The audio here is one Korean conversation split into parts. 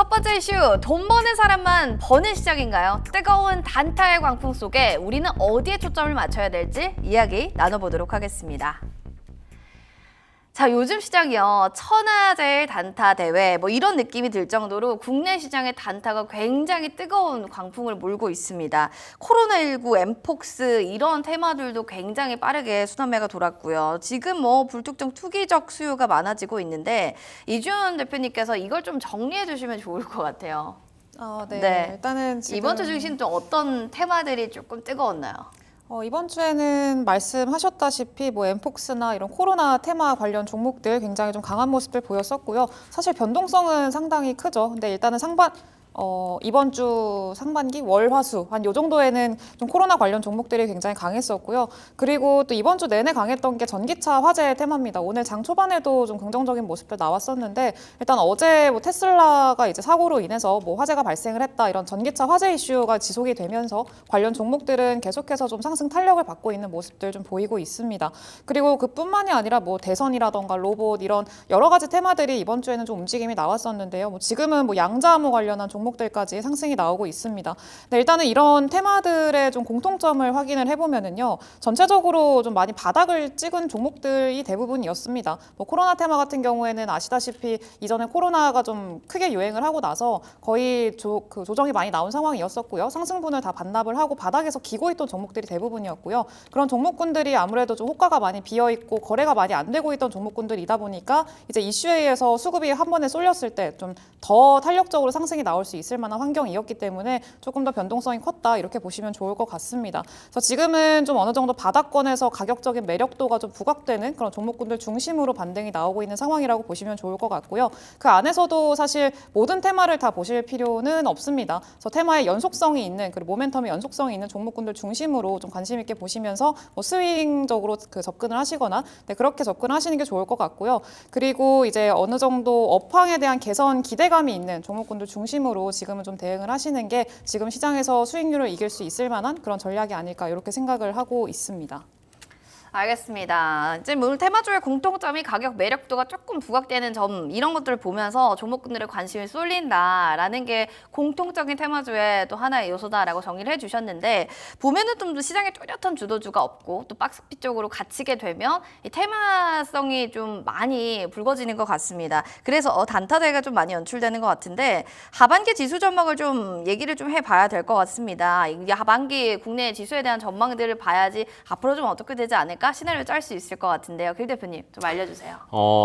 첫 번째 이슈, 돈 버는 사람만 버는 시장인가요? 뜨거운 단타의 광풍 속에 우리는 어디에 초점을 맞춰야 될지 이야기 나눠보도록 하겠습니다. 자, 요즘 시장이요. 천하제일 단타 대회 뭐 이런 느낌이 들 정도로 국내 시장의 단타가 굉장히 뜨거운 광풍을 몰고 있습니다. 코로나19, 엠폭스 이런 테마들도 굉장히 빠르게 수남매가 돌았고요. 지금 뭐 불특정 투기적 수요가 많아지고 있는데 이주연 대표님께서 이걸 좀 정리해 주시면 좋을 것 같아요. 네. 일단은 지금 이번 주 중심 또 어떤 테마들이 조금 뜨거웠나요? 이번 주에는 말씀하셨다시피 뭐 엠폭스나 이런 코로나 테마 관련 종목들 굉장히 좀 강한 모습들 보였었고요. 사실 변동성은 상당히 크죠. 근데 일단은 이번 주 상반기 월화수 한 요 정도에는 좀 코로나 관련 종목들이 굉장히 강했었고요. 그리고 또 이번 주 내내 강했던 게 전기차 화재 테마입니다. 오늘 장 초반에도 좀 긍정적인 모습들 나왔었는데 일단 어제 뭐 테슬라가 이제 사고로 인해서 뭐 화재가 발생을 했다 이런 전기차 화재 이슈가 지속이 되면서 관련 종목들은 계속해서 좀 상승 탄력을 받고 있는 모습들 좀 보이고 있습니다. 그리고 그뿐만이 아니라 뭐 대선이라던가 로봇 이런 여러 가지 테마들이 이번 주에는 좀 움직임이 나왔었는데요. 뭐 지금은 뭐 양자암호 관련한 종목들까지 상승이 나오고 있습니다. 네, 일단은 이런 테마들의 좀 공통점을 확인을 해보면은요, 전체적으로 좀 많이 바닥을 찍은 종목들이 대부분이었습니다. 뭐 코로나 테마 같은 경우에는 아시다시피 이전에 코로나가 좀 크게 유행을 하고 나서 거의 조정이 많이 나온 상황이었었고요. 상승분을 다 반납을 하고 바닥에서 기고 있던 종목들이 대부분이었고요. 그런 종목군들이 아무래도 좀 호가가 많이 비어 있고 거래가 많이 안 되고 있던 종목군들이다 보니까 이제 이슈에 의해서 수급이 한 번에 쏠렸을 때 좀 더 탄력적으로 상승이 나올 수 있을 만한 환경이었기 때문에 조금 더 변동성이 컸다 이렇게 보시면 좋을 것 같습니다. 그래서 지금은 좀 어느 정도 바닥권에서 가격적인 매력도가 좀 부각되는 그런 종목군들 중심으로 반등이 나오고 있는 상황이라고 보시면 좋을 것 같고요. 그 안에서도 사실 모든 테마를 다 보실 필요는 없습니다. 그래서 테마의 연속성이 있는 그리고 모멘텀의 연속성이 있는 종목군들 중심으로 좀 관심 있게 보시면서 뭐 스윙적으로 접근을 하시거나 그렇게 접근하시는 게 좋을 것 같고요. 그리고 이제 어느 정도 업황에 대한 개선 기대감이 있는 종목군들 중심으로 지금은 좀 대응을 하시는 게 지금 시장에서 수익률을 이길 수 있을 만한 그런 전략이 아닐까 이렇게 생각을 하고 있습니다. 알겠습니다. 이제 오늘 테마주의 공통점이 가격 매력도가 조금 부각되는 점 이런 것들을 보면서 종목군들의 관심이 쏠린다라는 게 공통적인 테마주의 또 하나의 요소다라고 정리를 해주셨는데 보면은 좀 시장에 뚜렷한 주도주가 없고 또 박스피 쪽으로 갇히게 되면 이 테마성이 좀 많이 붉어지는 것 같습니다. 그래서 단타대가 좀 많이 연출되는 것 같은데 하반기 지수 전망을 좀 얘기를 좀 해봐야 될 것 같습니다. 이 하반기 국내 지수에 대한 전망들을 봐야지 앞으로 좀 어떻게 되지 않을까? 시나리오 짤 수 있을 것 같은데요. 김 대표님 좀 알려주세요.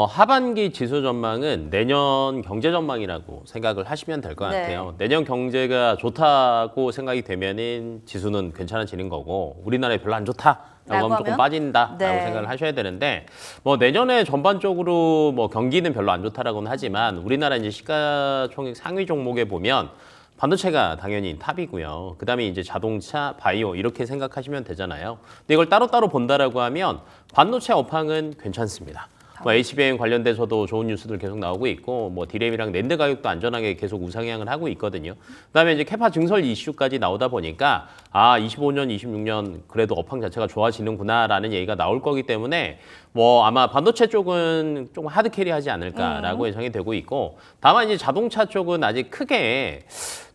하반기 지수 전망은 내년 경제 전망이라고 생각을 하시면 될 것 같아요. 내년 경제가 좋다고 생각이 되면은 지수는 괜찮아지는 거고 우리나라에 별로 안 좋다. 라고 하면 조금 빠진다라고 생각을 하셔야 되는데 뭐 내년에 전반적으로 뭐 경기는 별로 안 좋다라고는 하지만 우리나라 이제 시가총액 상위 종목에 보면 반도체가 당연히 탑이고요. 그다음에 이제 자동차, 바이오 이렇게 생각하시면 되잖아요. 근데 이걸 따로따로 본다라고 하면 반도체 업황은 괜찮습니다. 뭐 HBM 관련돼서도 좋은 뉴스들 계속 나오고 있고 뭐 디램이랑 낸드 가격도 안전하게 계속 우상향을 하고 있거든요. 그다음에 이제 캐파 증설 이슈까지 나오다 보니까 25년, 26년 그래도 업황 자체가 좋아지는구나라는 얘기가 나올 거기 때문에 뭐 아마 반도체 쪽은 조금 하드캐리하지 않을까라고 예상이 되고 있고 다만 이제 자동차 쪽은 아직 크게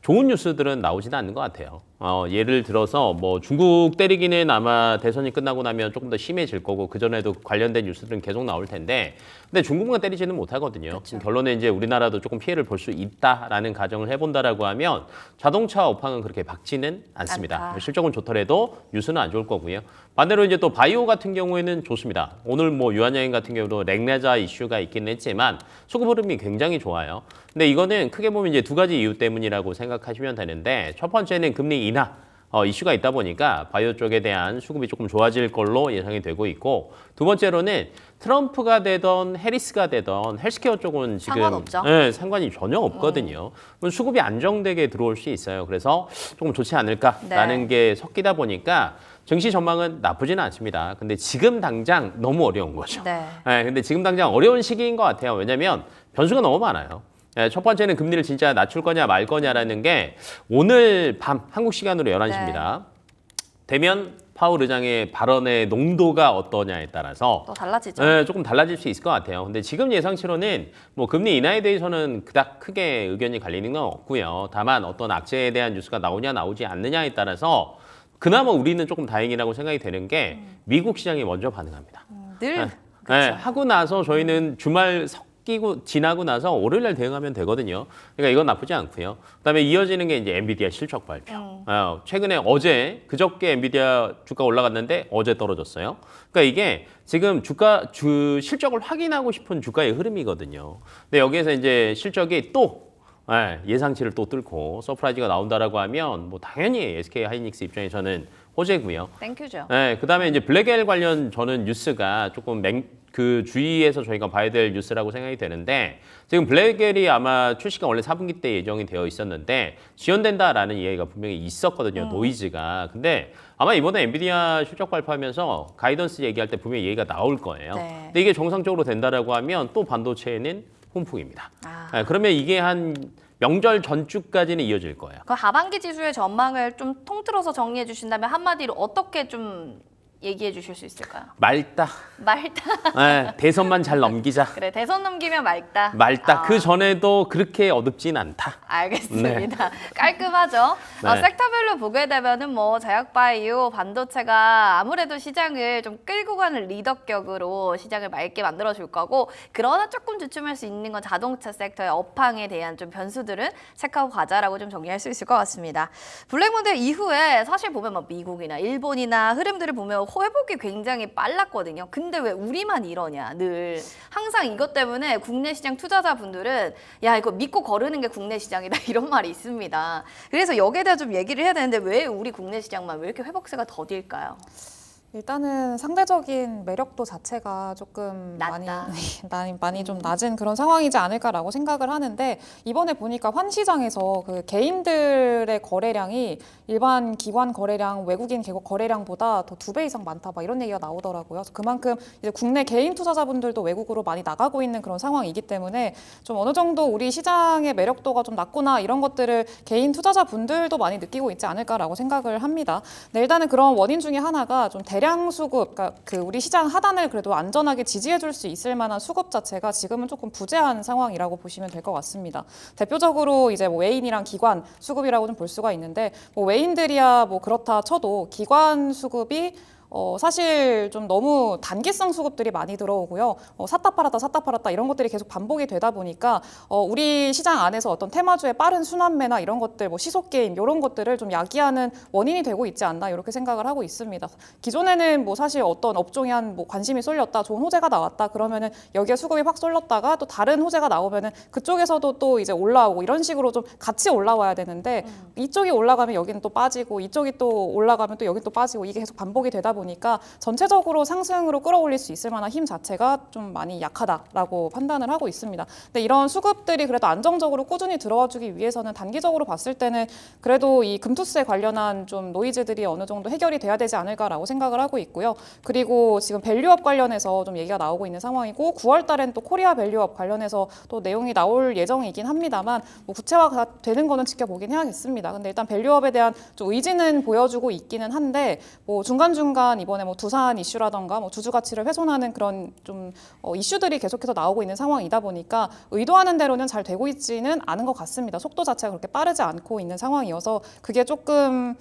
좋은 뉴스들은 나오지는 않는 것 같아요. 예를 들어서 뭐 중국 때리기는 아마 대선이 끝나고 나면 조금 더 심해질 거고 그전에도 관련된 뉴스들은 계속 나올 텐데 근데 중국만 때리지는 못하거든요. 결론은 이제 우리나라도 조금 피해를 볼 수 있다라는 가정을 해본다라고 하면 자동차 업황은 그렇게 밝지는 않습니다. 실적은 좋더라도 뉴스는 안 좋을 거고요. 반대로 이제 또 바이오 같은 경우에는 좋습니다. 오늘 뭐 유한양행 같은 경우도 렉나자 이슈가 있긴 했지만 수급 흐름이 굉장히 좋아요. 근데 이거는 크게 보면 이제 두 가지 이유 때문이라고 생각하시면 되는데 첫 번째는 금리 인하 이슈가 있다 보니까 바이오 쪽에 대한 수급이 조금 좋아질 걸로 예상이 되고 있고 두 번째로는 트럼프가 되던 해리스가 되던 헬스케어 쪽은 지금 상관없죠? 상관이 전혀 없거든요. 수급이 안정되게 들어올 수 있어요. 그래서 조금 좋지 않을까라는 게 섞이다 보니까 증시 전망은 나쁘지는 않습니다. 근데 지금 당장 너무 어려운 거죠. 근데 지금 당장 어려운 시기인 것 같아요. 왜냐하면 변수가 너무 많아요. 첫 번째는 금리를 진짜 낮출 거냐 말 거냐라는 게 오늘 밤 한국 시간으로 11시입니다. 되면 파월 의장의 발언의 농도가 어떠냐에 따라서 또 달라지죠. 네, 조금 달라질 수 있을 것 같아요. 근데 지금 예상치로는 뭐 금리 인하에 대해서는 그닥 크게 의견이 갈리는 건 없고요. 다만 어떤 악재에 대한 뉴스가 나오냐 나오지 않느냐에 따라서 그나마 우리는 조금 다행이라고 생각이 되는 게 미국 시장이 먼저 반응합니다. 늘 네, 하고 나서 저희는 주말 지나고 나서 월요일날 대응하면 되거든요. 그러니까 이건 나쁘지 않고요. 그다음에 이어지는 게 이제 엔비디아 실적 발표. 최근에 그저께 엔비디아 주가 올라갔는데 어제 떨어졌어요. 그러니까 이게 지금 실적을 확인하고 싶은 주가의 흐름이거든요. 근데 여기에서 이제 실적이 또 예상치를 또 뚫고 서프라이즈가 나온다라고 하면 뭐 당연히 SK 하이닉스 입장에서는 호재고요. 땡큐죠. 네, 그다음에 이제 블랙엘 관련 저는 뉴스가 조금 그 주의해서 저희가 봐야 될 뉴스라고 생각이 되는데 지금 블랙엘이 아마 출시가 원래 4분기 때 예정이 되어 있었는데 지연된다라는 이야기가 분명히 있었거든요. 노이즈가. 근데 아마 이번에 엔비디아 실적 발표하면서 가이던스 얘기할 때 분명히 얘기가 나올 거예요. 네. 근데 이게 정상적으로 된다라고 하면 또 반도체에는 훈풍입니다. 네, 그러면 이게 한 명절 전주까지는 이어질 거예요. 그 하반기 지수의 전망을 좀 통틀어서 정리해 주신다면 한마디로 어떻게 좀 얘기해 주실 수 있을까요? 맑다. 네, 대선만 잘 넘기자. 그래, 대선 넘기면 맑다. 맑다. 그 전에도 그렇게 어둡진 않다. 알겠습니다. 깔끔하죠. 네. 섹터별로 보게 되면은 뭐 제약바이오, 반도체가 아무래도 시장을 좀 끌고 가는 리더격으로 시장을 맑게 만들어 줄 거고, 그러나 조금 주춤할 수 있는 건 자동차 섹터의 업황에 대한 좀 변수들은 체크하고 가자라고 좀 정리할 수 있을 것 같습니다. 블랙몬데이 이후에 사실 보면 뭐 미국이나 일본이나 흐름들을 보면 회복이 굉장히 빨랐거든요. 근데 왜 우리만 이러냐, 늘. 항상 이것 때문에 국내 시장 투자자분들은 야, 이거 믿고 거르는 게 국내 시장이다 이런 말이 있습니다. 그래서 여기에 대해 좀 얘기를 해야 되는데 왜 우리 국내 시장만 왜 이렇게 회복세가 더딜까요? 일단은 상대적인 매력도 자체가 조금 낮다. 많이 좀 낮은 그런 상황이지 않을까라고 생각을 하는데 이번에 보니까 환시장에서 그 개인들의 거래량이 일반 기관 거래량, 외국인 거래량보다 더 2배 이상 많다 막 이런 얘기가 나오더라고요. 그래서 그만큼 이제 국내 개인 투자자분들도 외국으로 많이 나가고 있는 그런 상황이기 때문에 좀 어느 정도 우리 시장의 매력도가 좀 낮구나 이런 것들을 개인 투자자분들도 많이 느끼고 있지 않을까라고 생각을 합니다. 네, 일단은 그런 원인 중에 하나가 좀 대량 수급, 그러니까 그 우리 시장 하단을 그래도 안전하게 지지해줄 수 있을 만한 수급 자체가 지금은 조금 부재한 상황이라고 보시면 될 것 같습니다. 대표적으로 이제 뭐 외인이랑 기관 수급이라고 좀 볼 수가 있는데 뭐 외인들이야 뭐 그렇다 쳐도 기관 수급이 사실 좀 너무 단기성 수급들이 많이 들어오고요. 샀다 팔았다 이런 것들이 계속 반복이 되다 보니까 우리 시장 안에서 어떤 테마주의 빠른 순환매나 이런 것들, 뭐 시속 게임 이런 것들을 좀 야기하는 원인이 되고 있지 않나 이렇게 생각을 하고 있습니다. 기존에는 뭐 사실 어떤 업종이 한 뭐 관심이 쏠렸다, 좋은 호재가 나왔다 그러면은 여기에 수급이 확 쏠렸다가 또 다른 호재가 나오면은 그쪽에서도 또 이제 올라오고 이런 식으로 좀 같이 올라와야 되는데 이쪽이 올라가면 여기는 또 빠지고 이쪽이 또 올라가면 또 여기 또 빠지고 이게 계속 반복이 되다 보니까 전체적으로 상승으로 끌어올릴 수 있을 만한 힘 자체가 좀 많이 약하다라고 판단을 하고 있습니다. 근데 이런 수급들이 그래도 안정적으로 꾸준히 들어와주기 위해서는 단기적으로 봤을 때는 그래도 이 금투세 관련한 좀 노이즈들이 어느 정도 해결이 돼야 되지 않을까라고 생각을 하고 있고요. 그리고 지금 밸류업 관련해서 좀 얘기가 나오고 있는 상황이고 9월 달엔 또 코리아 밸류업 관련해서 또 내용이 나올 예정이긴 합니다만 뭐 구체화가 되는 거는 지켜보긴 해야겠습니다. 근데 일단 밸류업에 대한 좀 의지는 보여주고 있기는 한데 뭐 중간중간 이번에 뭐 두산 이슈라던가 뭐 주주 가치를 훼손하는 그런 좀 이슈들이 계속해서 나오고 있는 상황이다 보니까 의도하는 대로는 잘 되고 있지는 않은 것 같습니다. 속도 자체가 그렇게 빠르지 않고 있는 상황이어서 그게 조금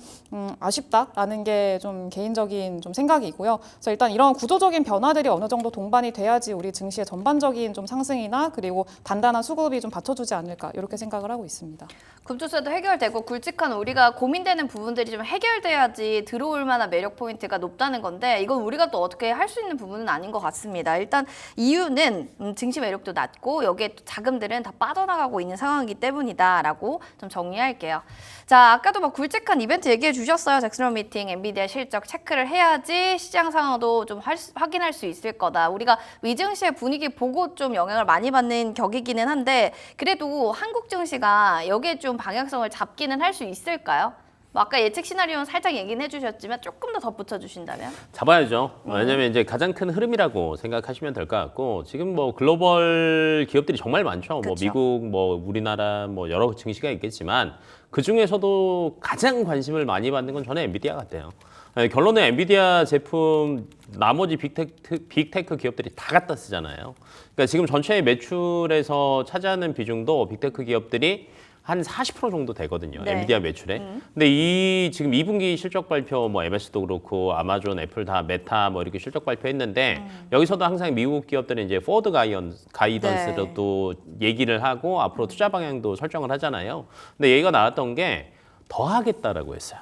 아쉽다라는 게 좀 개인적인 좀 생각이고요. 그래서 일단 이런 구조적인 변화들이 어느 정도 동반이 돼야지 우리 증시의 전반적인 좀 상승이나 그리고 단단한 수급이 좀 받쳐주지 않을까 이렇게 생각을 하고 있습니다. 금투세도 해결되고 굵직한 우리가 고민되는 부분들이 좀 해결돼야지 들어올 만한 매력 포인트가 높다는 건데 이건 우리가 또 어떻게 할 수 있는 부분은 아닌 것 같습니다. 일단 이유는 증시 매력도 낮고 여기에 또 자금들은 다 빠져나가고 있는 상황이기 때문이다라고 좀 정리할게요. 자, 아까도 막 굵직한 이벤트 얘기해 주셨어요. 잭슨홀 미팅, 엔비디아 실적 체크를 해야지 시장 상황도 좀 확인할 수 있을 거다. 우리가 위증시의 분위기 보고 좀 영향을 많이 받는 격이기는 한데 그래도 한국 증시가 여기에 좀 방향성을 잡기는 할 수 있을까요? 뭐 아까 예측 시나리오는 살짝 얘기는 해주셨지만 조금 더 덧붙여 주신다면? 잡아야죠. 왜냐면 이제 가장 큰 흐름이라고 생각하시면 될 것 같고 지금 뭐 글로벌 기업들이 정말 많죠. 뭐 그쵸. 미국, 뭐 우리나라, 뭐 여러 증시가 있겠지만 그 중에서도 가장 관심을 많이 받는 건 저는 엔비디아 같아요. 네, 결론은 엔비디아 제품 나머지 빅테크 기업들이 다 갖다 쓰잖아요. 그러니까 지금 전체 매출에서 차지하는 비중도 빅테크 기업들이 한 40% 정도 되거든요. 네. 엔비디아 매출에. 근데 이 지금 2분기 실적 발표 뭐 MS도 그렇고 아마존, 애플 다 메타 뭐 이렇게 실적 발표했는데 여기서도 항상 미국 기업들은 이제 포워드 가이던스로 네. 또 얘기를 하고 앞으로 투자 방향도 설정을 하잖아요. 근데 얘기가 나왔던 게 더 하겠다라고 했어요.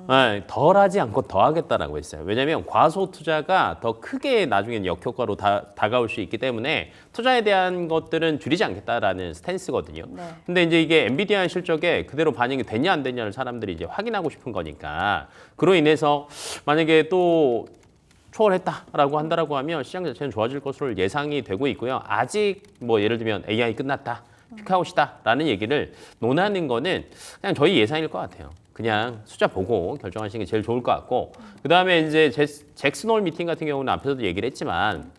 네, 덜 하지 않고 더 하겠다라고 했어요. 왜냐하면 과소 투자가 더 크게 나중엔 역효과로 다가올 수 있기 때문에 투자에 대한 것들은 줄이지 않겠다라는 스탠스거든요. 네. 근데 이제 이게 엔비디아 실적에 그대로 반영이 됐냐 안 됐냐를 사람들이 이제 확인하고 싶은 거니까 그로 인해서 만약에 또 초월했다라고 한다라고 하면 시장 자체는 좋아질 것으로 예상이 되고 있고요. 아직 뭐 예를 들면 AI 끝났다. 피크아웃이다라는 얘기를 논하는 거는 그냥 저희 예상일 것 같아요. 그냥 숫자 보고 결정하시는 게 제일 좋을 것 같고 그다음에 이제 잭슨홀 미팅 같은 경우는 앞에서도 얘기를 했지만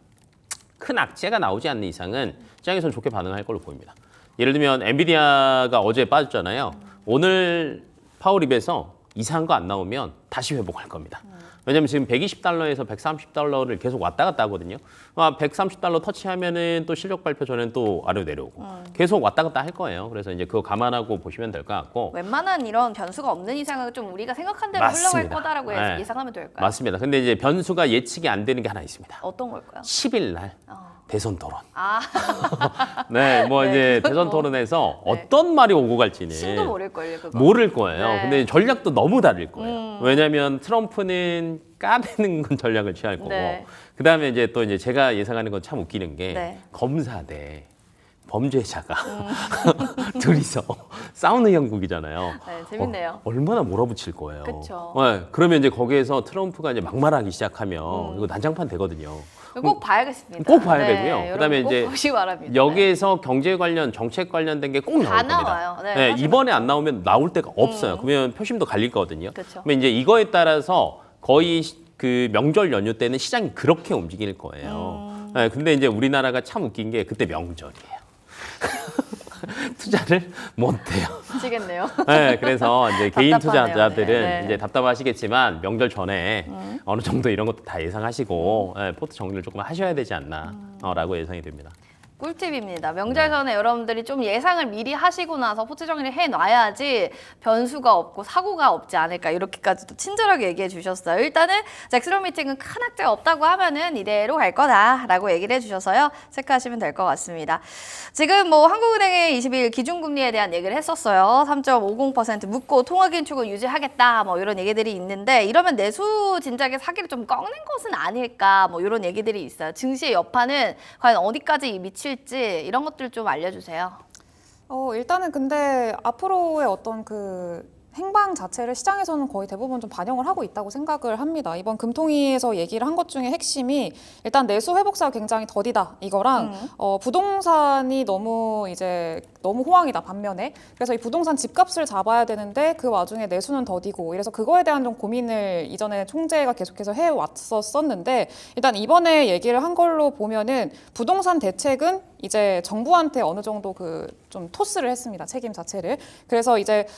큰 악재가 나오지 않는 이상은 시장에서는 좋게 반응할 걸로 보입니다. 예를 들면 엔비디아가 어제 빠졌잖아요. 오늘 파워립에서 이상한 거 안 나오면 다시 회복할 겁니다. 왜냐면 지금 120달러에서 130달러를 계속 왔다 갔다 하거든요. 130달러 터치하면은 또 실적 발표 전엔 또 아래로 내려오고 계속 왔다 갔다 할 거예요. 그래서 이제 그거 감안하고 보시면 될 것 같고. 웬만한 이런 변수가 없는 이상은 좀 우리가 생각한 대로 맞습니다. 흘러갈 거다라고 네. 예상하면 될까요? 맞습니다. 근데 이제 변수가 예측이 안 되는 게 하나 있습니다. 어떤 걸까요? 10일 날 대선 토론. 아, 네, 뭐 네, 이제 그건 대선 뭐. 토론에서 네. 어떤 말이 오고 갈지는 신도 모를걸요, 그거. 모를 거예요. 네. 근데 전략도 너무 다를 거예요. 왜냐하면 트럼프는 까대는 건 전략을 취할 거고, 네. 그다음에 이제 또 이제 제가 예상하는 건 참 웃기는 게 네. 검사 대 범죄자가 둘이서 싸우는 형국이잖아요. 네, 재밌네요. 얼마나 몰아붙일 거예요. 그쵸. 네, 그러면 이제 거기에서 트럼프가 이제 막말하기 시작하면 이거 난장판 되거든요. 꼭 봐야겠습니다. 꼭 봐야 네, 되고요. 여러분 그다음에 꼭 이제 보시기 바랍니다. 여기에서 경제 관련 정책 관련된 게 꼭 나올 다 겁니다. 나와요. 네, 네, 사실 이번에 안 나오면 나올 데가 없어요. 그러면 표심도 갈릴 거거든요. 그쵸. 그러면 이제 이거에 따라서 거의 그 명절 연휴 때는 시장이 그렇게 움직일 거예요. 네, 근데 이제 우리나라가 참 웃긴 게 그때 명절이에요. 투자를 못 해요. 미치겠네요. 네, 그래서 이제 개인 답답하네요. 투자자들은 네. 이제 답답하시겠지만 명절 전에 어느 정도 이런 것도 다 예상하시고 포트 정리를 조금 하셔야 되지 않나라고 예상이 됩니다. 꿀팁입니다. 명절 전에 여러분들이 좀 예상을 미리 하시고 나서 포트 정리를 해놔야지 변수가 없고 사고가 없지 않을까 이렇게까지도 친절하게 얘기해 주셨어요. 일단은 잭스론 미팅은 큰 악재가 없다고 하면은 이대로 갈 거다라고 얘기를 해주셔서요. 체크하시면 될 것 같습니다. 지금 뭐 한국은행의 22일 기준금리에 대한 얘기를 했었어요. 3.50% 묶고 통화긴축을 유지하겠다 뭐 이런 얘기들이 있는데 이러면 내수 진작에 사기를 좀 꺾는 것은 아닐까 뭐 이런 얘기들이 있어요. 증시의 여파는 과연 어디까지 미칠지 이런 것들 좀 알려주세요. 일단은 근데 앞으로의 어떤 그 행방 자체를 시장에서는 거의 대부분 좀 반영을 하고 있다고 생각을 합니다. 이번 금통위에서 얘기를 한 것 중에 핵심이 일단 내수 회복세가 굉장히 더디다 이거랑 부동산이 너무 호황이다 반면에 그래서 이 부동산 집값을 잡아야 되는데 그 와중에 내수는 더디고 이래서 그거에 대한 좀 고민을 이전에 총재가 계속해서 해왔었는데 일단 이번에 얘기를 한 걸로 보면은 부동산 대책은 이제 정부한테 어느 정도 그 좀 토스를 했습니다. 책임 자체를. 그래서 이제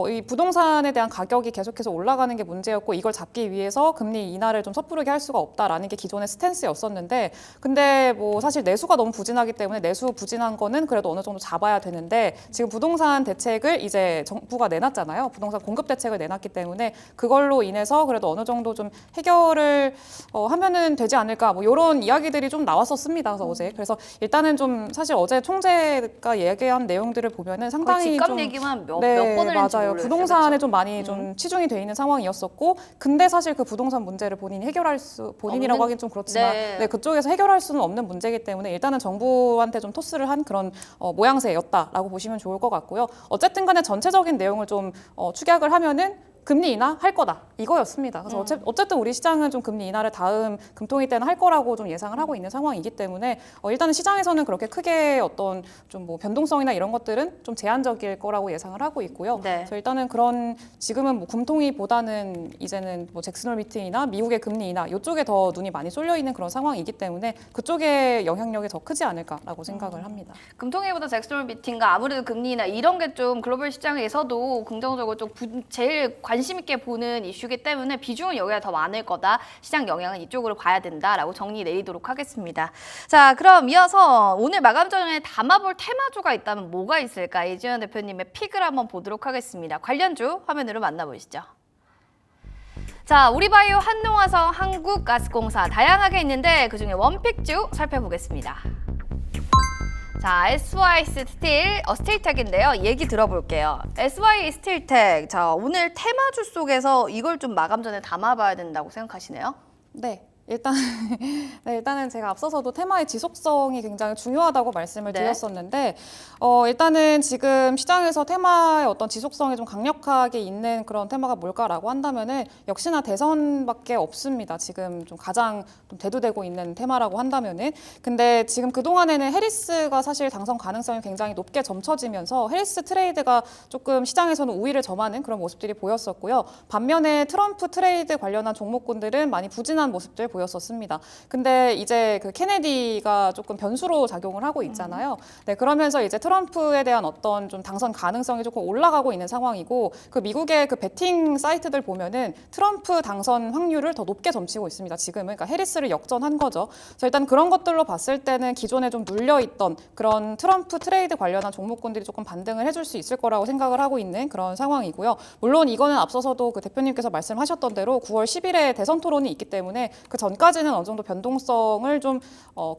이 부동산에 대한 가격이 계속해서 올라가는 게 문제였고 이걸 잡기 위해서 금리 인하를 좀 섣부르게 할 수가 없다라는 게 기존의 스탠스였었는데 근데 뭐 사실 내수가 너무 부진하기 때문에 내수 부진한 거는 그래도 어느 정도 잡아야 되는데 지금 부동산 대책을 이제 정부가 내놨잖아요. 부동산 공급 대책을 내놨기 때문에 그걸로 인해서 그래도 어느 정도 좀 해결을 하면은 되지 않을까 뭐 이런 이야기들이 좀 나왔었습니다. 그래서 어제 그래서 일단은 좀 사실 어제 총재가 얘기한 내용들을 보면은 상당히 집값 좀 얘기만 몇 네, 번을 했는지 맞아요. 모르겠어요. 부동산에 그쵸? 좀 많이 좀 치중이 돼 있는 상황이었었고, 근데 사실 그 부동산 문제를 본인이라고 하긴 좀 그렇지만, 네. 네, 그쪽에서 해결할 수는 없는 문제이기 때문에 일단은 정부한테 좀 토스를 한 그런 모양새였다라고 보시면 좋을 것 같고요. 어쨌든 간에 전체적인 내용을 좀 축약을 하면은 금리 인하 할 거다 이거였습니다. 그래서 어쨌든 우리 시장은 좀 금리 인하를 다음 금통위 때는 할 거라고 좀 예상을 하고 있는 상황이기 때문에 일단은 시장에서는 그렇게 크게 어떤 좀 뭐 변동성이나 이런 것들은 좀 제한적일 거라고 예상을 하고 있고요. 네. 그래서 일단은 그런 지금은 뭐 금통위보다는 이제는 뭐 잭슨홀 미팅이나 미국의 금리 인하 이쪽에 더 눈이 많이 쏠려 있는 그런 상황이기 때문에 그쪽의 영향력이 더 크지 않을까라고 생각을 합니다. 금통위보다 잭슨홀 미팅과 아무래도 금리나 이런 게 좀 글로벌 시장에서도 긍정적으로 좀 제일 관심 있게 보는 이슈이기 때문에 비중은 여기가 더 많을 거다. 시장 영향은 이쪽으로 봐야 된다라고 정리 내리도록 하겠습니다. 자, 그럼 이어서 오늘 마감 전에 담아볼 테마주가 있다면 뭐가 있을까? 이지현 대표님의 픽을 한번 보도록 하겠습니다. 관련주 화면으로 만나보시죠. 자, 우리바이오, 한농화성, 한국가스공사 다양하게 있는데 그중에 원픽주 살펴보겠습니다. 자, SY 스틸, 스틸텍인데요. 얘기 들어볼게요. SY 스틸텍, 자, 오늘 테마주 속에서 이걸 좀 마감 전에 담아봐야 된다고 생각하시네요? 네. 일단은 제가 앞서서도 테마의 지속성이 굉장히 중요하다고 말씀을 네. 드렸었는데 일단은 지금 시장에서 테마의 어떤 지속성이 좀 강력하게 있는 그런 테마가 뭘까라고 한다면은 역시나 대선밖에 없습니다. 지금 좀 가장 좀 대두되고 있는 테마라고 한다면은 근데 지금 그동안에는 해리스가 사실 당선 가능성이 굉장히 높게 점쳐지면서 해리스 트레이드가 조금 시장에서는 우위를 점하는 그런 모습들이 보였었고요. 반면에 트럼프 트레이드 관련한 종목군들은 많이 부진한 모습들 보였었습니다. 근데 이제 그 케네디가 조금 변수로 작용을 하고 있잖아요. 네, 그러면서 이제 트럼프에 대한 어떤 좀 당선 가능성이 조금 올라가고 있는 상황이고 그 미국의 그 베팅 사이트들 보면은 트럼프 당선 확률을 더 높게 점치고 있습니다. 지금은 그러니까 해리스를 역전한 거죠. 그래서 일단 그런 것들로 봤을 때는 기존에 좀 눌려 있던 그런 트럼프 트레이드 관련한 종목군들이 조금 반등을 해줄 수 있을 거라고 생각을 하고 있는 그런 상황이고요. 물론 이거는 앞서서도 그 대표님께서 말씀하셨던 대로 9월 10일에 대선 토론이 있기 때문에 그 전까지는 어느 정도 변동성을 좀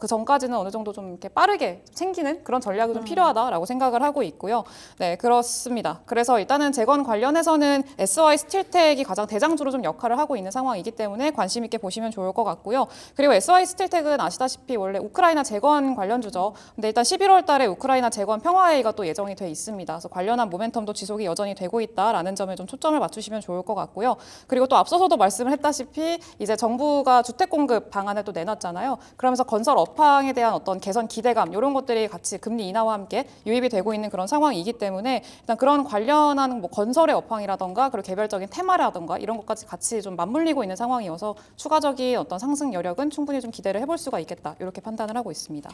그 전까지는 어느 정도 좀 이렇게 빠르게 챙기는 그런 전략이 좀 필요하다라고 생각을 하고 있고요. 네, 그렇습니다. 그래서 일단은 재건 관련해서는 SY 스틸텍이 가장 대장주로 좀 역할을 하고 있는 상황이기 때문에 관심 있게 보시면 좋을 것 같고요. 그리고 SY 스틸텍은 아시다시피 원래 우크라이나 재건 관련주죠. 근데 일단 11월 달에 우크라이나 재건 평화회의가 또 예정이 돼 있습니다. 그래서 관련한 모멘텀도 지속이 여전히 되고 있다라는 점에 좀 초점을 맞추시면 좋을 것 같고요. 그리고 또 앞서서도 말씀을 했다시피 이제 정부가 주택 공급 방안을 또 내놨잖아요. 그러면서 건설 업황에 대한 어떤 개선 기대감 이런 것들이 같이 금리 인하와 함께 유입이 되고 있는 그런 상황이기 때문에 일단 그런 관련한 뭐 건설의 업황이라던가 그리고 개별적인 테마라던가 이런 것까지 같이 좀 맞물리고 있는 상황이어서 추가적인 어떤 상승 여력은 충분히 좀 기대를 해볼 수가 있겠다 이렇게 판단을 하고 있습니다.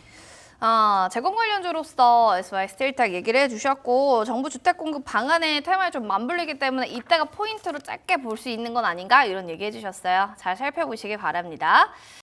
재건 관련주로서 SY 스틸텍 얘기를 해주셨고 정부 주택 공급 방안의 테마에 좀 맞물리기 때문에 이때가 포인트로 짧게 볼 수 있는 건 아닌가 이런 얘기 해주셨어요. 잘 살펴보시기 바랍니다.